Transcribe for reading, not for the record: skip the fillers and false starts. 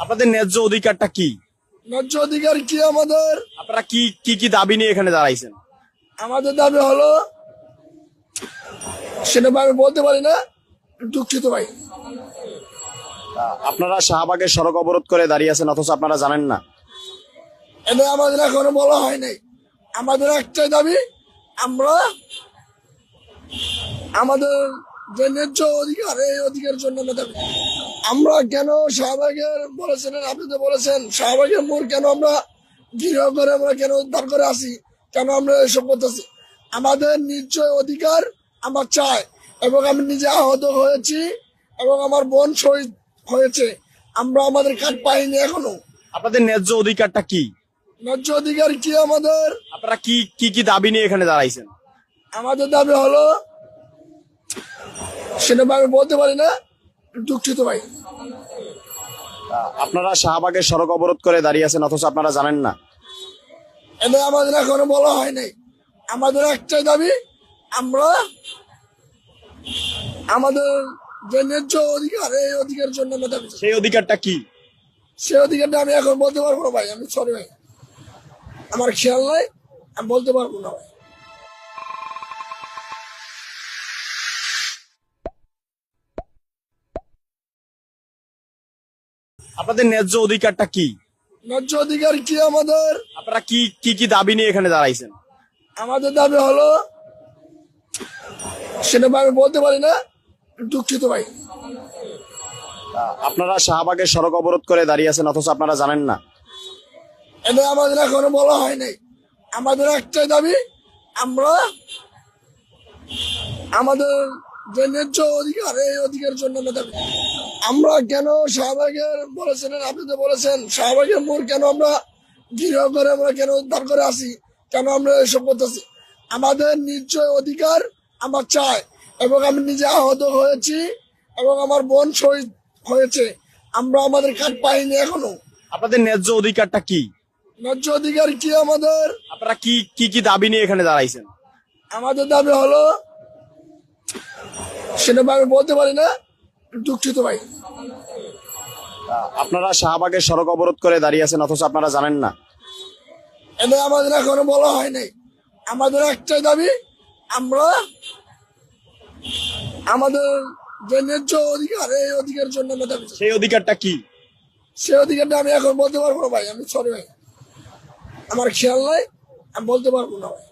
আপনাদের ন্যায্য অধিকারটা কি? ন্যায্য অধিকার কি আমাদের? আপনারা কি কি কি দাবি নিয়ে এখানে দাঁড়াইছেন? আমাদের দাবি হলো, সেটা আমি বলতে পারি না, দুঃখিত ভাই। আপনারা শাহবাগের সড়ক অবরোধ করে দাঁড়িয়ে আছেন অথচ আপনারা জানেন না। এটা আমাদের এখনো বলা হয় নাই। আমাদের একটাই দাবি, আমরা আমাদের যে ন্যায্য অধিকার, এই অধিকারের জন্য আমরা দাবি। আমরা কেন শাহবাগের বলেছিলেন, আপনি তো বলেছেন শাহবাগের মোড় কেন আমরা ঘিরাও করে, আমরা কেন উদ্ধার করে আসি, কেন আমরা এসব করতেছি? আমাদের নিশ্চয় অধিকার আমার চাই, এবং আমি নিজে আহত হয়েছি এবং আমার বোন শহীদ হয়েছে। আমরা আমাদের কাজ পাইনি এখনো। আপনাদের ন্যায্য অধিকারটা কি? ন্যায্য অধিকার কি আমাদের? আপনারা কি কি কি দাবি নিয়ে এখানে দাঁড়াইছেন? আমাদের দাবি হলো, সেটা আমি বলতে পারি না, দুঃখিত ভাই। আপনারা শাহবাগের সড়ক অবরোধ করে দাঁড়িয়ে আছেন অথচ আপনারা জানেন না। এটা আমাদের এখনো বলা হয় নাই। আমাদের একটাই দাবি, আমরা আমাদের যে ন্যায্য অধিকার, এই অধিকারের জন্য আমরা দাবি। সেই অধিকারটা কি? সেই অধিকারটা আমি এখন বলতে পারবো না ভাই, আমি সরি ভাই, আমার খেয়াল নাই, আমি বলতে পারবো না ভাই। আপনাদের ন্যায্য অধিকারটা কি? ন্যায্য অধিকার কি আমাদের? আপনারা কি কি কি দাবি নিয়ে এখানে দাঁড়াইছেন? আমাদের দাবি হলো, সেটা আমি বলতে পারি না, দুঃখিত ভাই। আপনারা শাহবাগের সড়ক অবরোধ করে দাঁড়িয়ে আছেন অথচ আপনারা জানেন না। এটা আমাদের এখনো বলা হয় নাই। আমাদের একটাই দাবি, আমরা আমাদের যে ন্যায্য অধিকার, এই অধিকারের জন্য আমরা দাবি। আমরা কেন শাহবাগের বলেছিলেন, আপনি তো বলেছেন শাহবাগের মোড় কেন আমরা ঘিরাও করে, আমরা কেন উদ্ধার করে আসি, কেন আমরা এসব করতেছি? আমাদের নিশ্চয় অধিকার আমার চাই, এবং আমি নিজে আহত হয়েছি এবং আমার বোন শহীদ হয়েছে। আমরা আমাদের কাজ পাইনি এখনো। আপনাদের ন্যায্য অধিকারটা কি? ন্যায্য অধিকার কি আমাদের? আপনারা কি কি কি দাবি নিয়ে এখানে দাঁড়াইছেন? আমাদের দাবি হলো, সেটা আমি বলতে পারি না, দুঃখিত ভাই। আপনারা শাহবাগের সড়ক অবরোধ করে দাঁড়িয়ে আছেন অথচ আপনারা জানেন না। এটা আমাদের এখনো বলা হয় নাই। আমাদের একটাই দাবি, আমরা আমাদের যে ন্যায্য অধিকার, এই অধিকারের জন্য আমরা দাবি। সেই অধিকারটা কি? সেই অধিকারটা আমি এখন বলতে পারবো না ভাই, আমি সরি ভাই, আমার খেয়াল নাই, আমি বলতে পারবো না ভাই।